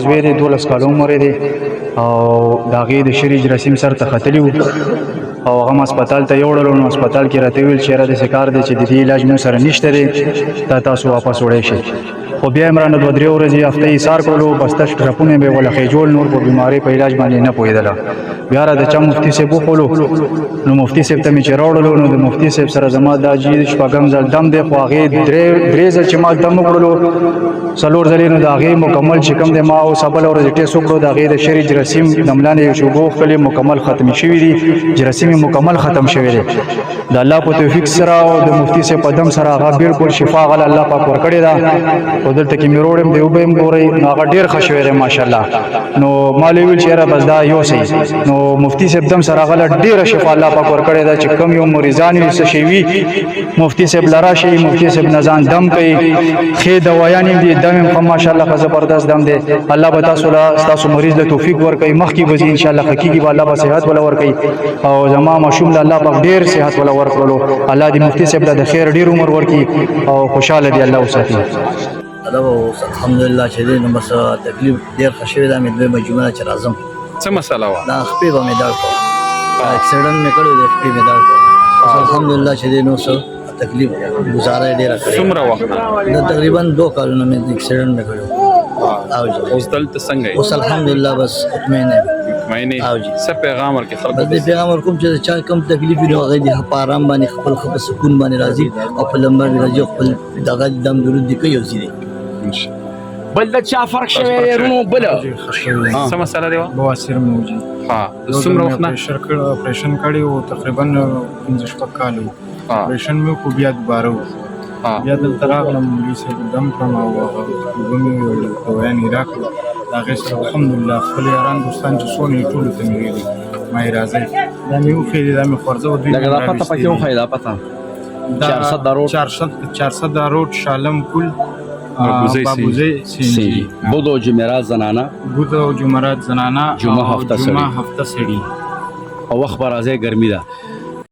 زوی دی 12 کالو عمر دی او د هغې د شری جراثیم سر ته ختلي وو او هغه هسپتال ته یوړلو نو هسپتال کې راته ویل چې یاره داسې کار دی چې د دې علاج مونږ سره نشته دی دا تاسو واپس وړی شئ خو بیا یې رانه 2-3 ورځې هفته یې ایثار کړلو بس تش ټرپونه به یې ولخې جوړ نور په بیمارۍ په علاج باندې نه پوهېدله بیا را د چا مفتي صاحب وښولو نو مفتي صاحب ته مې چې راوړلو نو د مفتي صاحب سره زما دا جي شپږم ځل دم دی خو هغې درې ځل چې ما دم وکړلو 4 ځلې نو د هغې مکمل چې کوم دی ما اوس بله ورځ ټېسټ وکړو د هغې د شري جراثیم د ملا نه یو چې اوبه وښکلې مکمل ختم شوي دي جراثیم یې مکمل ختم شوی دی د الله په توفیق سره او د مفتي صاحب په دم سره هغه بلکل شفا هغه الله پاک ورکړې ده خو دلته کې مې وروړم دی اوبه هم ګورئ نو هغه ډېر ښه شوی دی ماشاءالله نو ما له ویل چې یاره بس دا یوسئ نو مفتي صاحب دم سره هغه له ډېره شفا الله پاک ورکړې ده چې کوم یو مریضان وي څه شی وي مفتي صاحب له راشئ مفتي صاحب نه ځان دم کوي ښې دوایان هم دي دم هم ښه ماشاءالله ښه زبردست دم دی الله به ستاسو مریض له توفیق ورکوي مخکې به ځي انشاءالله ښه کېږي به الله به صحت وله ورکوي او زما ماشوم له الله پاک ډېر صحت وله ورکړلو الله دې مفتي صاحب له د خیر ډېر عمر ورکړي او خوشحاله دې الله وساتي دا اوس الحمدلله چې دی نو بس تکلیف ډېر ښه شوی ده مې دویمه جمعه چې راځم څه مسله وه؟ دا خپې به مې دړ کړو اکسیډنټ مې کړی دی خپې مې دړ کړو اوس الحمدلله چې دی نو څه تکلیف ګزاره یې ډېره کړې څومره وخت نه؟ دا تقریبا 2 کالونه مې اکسیډنټ مې کړی اوس دلته څنګه یې؟ اوس الحمدلله بس اطمینان مطمئنې څه پیغام ورکړې خلکو بس دې پیغام ورکوم چې چا کم تکلیف وي نو هغه دې په آرام باندې خپل په سکون باندې راځي او په لمبر راځي خپل دغه دم درود دې کوي او ځي بل د چا فرق شوی دی رونو بل څه مسله دی وه؟ بواسیر موجي څومره وخت نه؟ اپریشن کړی و تقریبا 15-16 کال و اپریشن مې وکړو بیا دوباره و بیا دلته راغلم مولوي صاحب دم کړم او هغه اوبه مې دوایانې راکړو د هغې سره الحمدلله خپل یاران دوستان چې څونه یې ټولو ته مې ویلي ما یې راځئ دا مې وښیدې دا مې خورزه و دوی لکه دا پته پکې وښیي دا پته 400 روډ شالم کل بابوزی سینجی بود و جمعرات زنانه بود و جمعرات زنانه جمعه هفته سړی او وخت به راځي ګرمي ده